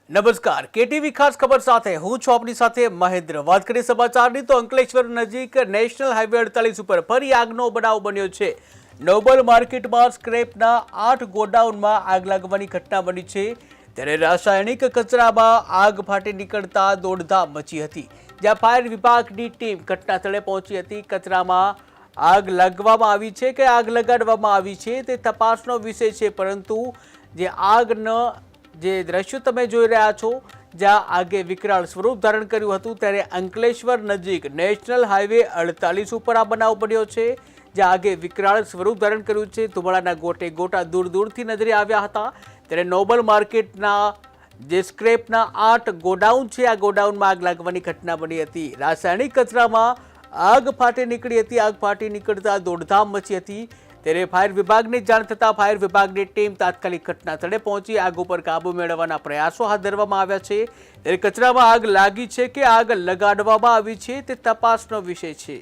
નમસ્કાર કેટીવી ખાસ ખબર સાથે હું છું આપની સાથે મહેન્દ્ર। વાત કરીએ સમાચારની તો અંકલેશ્વર નજીક નેશનલ હાઈવે 48 ઉપર ફરી આગનો બનાવ બન્યો છે। નોબલ માર્કેટમાં સ્ક્રેપના 8 ગોડાઉનમાં આગ લાગવાની ઘટના બની છે। ત્યારે રાસાયણિક કચરામાં આગ ફાટી નીકળતા દોડધામ મચી હતી, જ્યાં ફાયર વિભાગની ટીમ ઘટનાસ્થળે પહોંચી હતી। કચરામાં આગ લગાવવામાં આવી છે કે આગ લગાડવામાં આવી છે તે તપાસનો વિષય છે, પરંતુ જે આગનો જે દ્રશ્યો તમે જોઈ રહ્યા છો, જ્યાં આગે વિકરાળ સ્વરૂપ ધારણ કર્યું હતું, ત્યારે અંકલેશ્વર નજીક નેશનલ હાઈવે 48 ઉપર આ બનાવ બન્યો છે, જ્યાં આગે વિકરાળ સ્વરૂપ ધારણ કર્યું છે। ધુમાડાના ગોટે ગોટા દૂર દૂરથી નજરે આવ્યા હતા। ત્યારે નોબલ માર્કેટના જે સ્ક્રેપના 8 ગોડાઉન છે, આ ગોડાઉનમાં આગ લાગવાની ઘટના બની હતી। રાસાયણિક કચરામાં આગ ફાટી નીકળી હતી। આગ ફાટી નીકળતા દોડધામ મચી હતી। ત્યારે ફાયર વિભાગને જાણ થતાં ફાયર વિભાગની ટીમ તાત્કાલિક ઘટનાસ્થળે પહોંચી આગ ઉપર કાબુ મેળવવાના પ્રયાસો હાથ ધરવામાં આવ્યા છે। ત્યારે કચરામાં આગ લાગી છે કે આગ લગાડવામાં આવી છે તે તપાસનો વિષય છે।